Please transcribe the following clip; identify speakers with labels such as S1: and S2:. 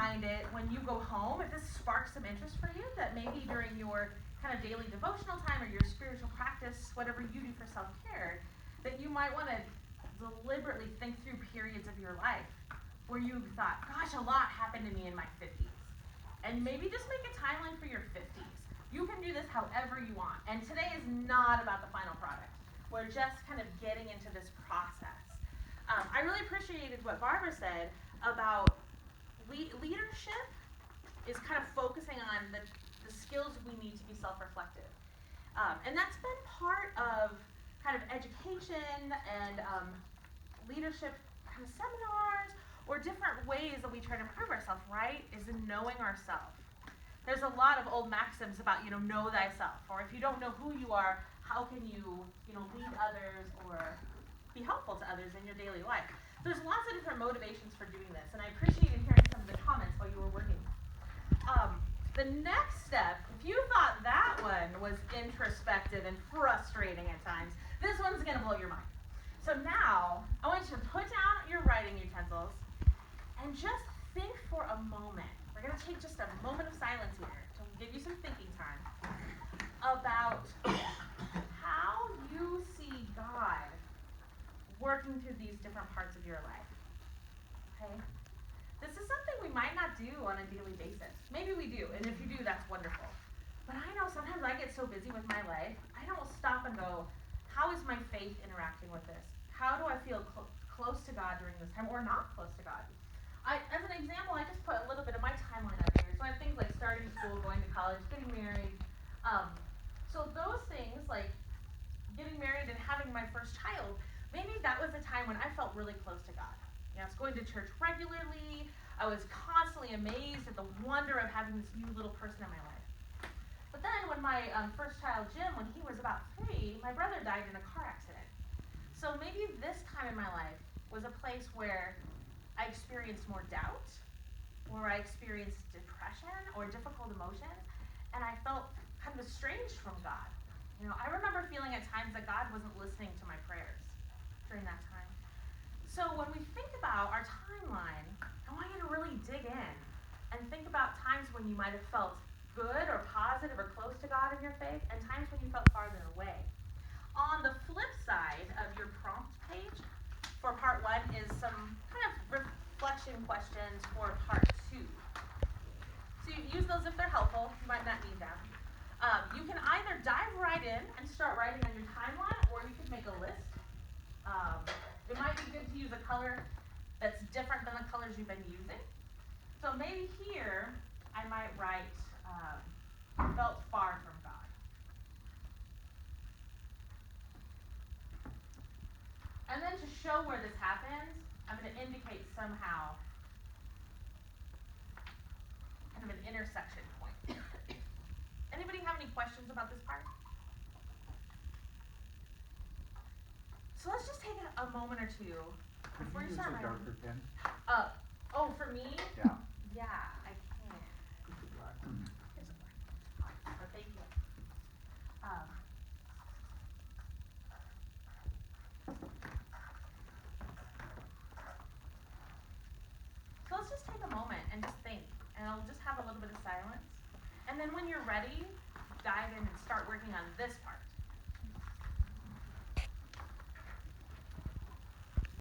S1: find it when you go home, if this sparks some interest for you, that maybe during your kind of daily devotional time or your spiritual practice, whatever you do for self-care, that you might want to deliberately think through periods of your life where you thought, gosh, a lot happened to me in my 50s. And maybe just make a timeline for your 50s. You can do this however you want. And today is not about the final product. We're just kind of getting into this process. I really appreciated what Barbara said about leadership is kind of focusing on the skills we need to be self-reflective. And that's been part of kind of education and leadership kind of seminars or different ways that we try to improve ourselves, right? Is in knowing ourselves. There's a lot of old maxims about, know thyself. Or if you don't know who you are, how can you, lead others or be helpful to others in your daily life? There's lots of different motivations for doing this, and I appreciated hearing some of the comments while you were working. The next step, if you thought that one was introspective and frustrating at times, this one's going to blow your mind. So now, I want you to put down your writing utensils and just think for a moment. We're going to take just a moment of silence here to give you some thinking time about how you see God working through these different parts of your life. Okay? This is something we might not do on a daily basis. Maybe we do, and if you do, that's wonderful. But I know sometimes I get so busy with my life, I don't stop and go, how is my faith interacting with this? How do I feel close to God during this time, or not close to God? As an example, I just put a little bit of my timeline up here. So I have things like starting school, going to college, getting married. So those things, like getting married and having my first child, maybe that was a time when I felt really close to God. I was going to church regularly. I was constantly amazed at the wonder of having this new little person in my life. But then when my first child, Jim, when he was about 3, my brother died in a car accident. So maybe this time in my life was a place where I experienced more doubt, or I experienced depression or difficult emotions, and I felt kind of estranged from God. I remember feeling at times that God wasn't listening to my prayers during that time. So when we think about our timeline, I want you to really dig in and think about times when you might have felt good or positive or close to God in your faith, and times when you felt farther away. On the flip side of your prompt page for part 1 is some kind of reflection questions for part 2. So you use those if they're helpful. You might not need them. You can either dive right in and start writing on your timeline, or you could make a list. It might be good to use a color that's different than the colors you've been using. So maybe here, I might write, felt far from God. And then to show where this happens, I'm going to indicate somehow kind of an intersection point. Anybody have any questions about this part? So let's just take a moment or two before you start writing.
S2: Could you use a darker pen?
S1: For me?
S2: Yeah.
S1: Yeah, I can. Here's a black. So thank you. So let's just take a moment and just think, and I'll just have a little bit of silence. And then when you're ready, dive in and start working on this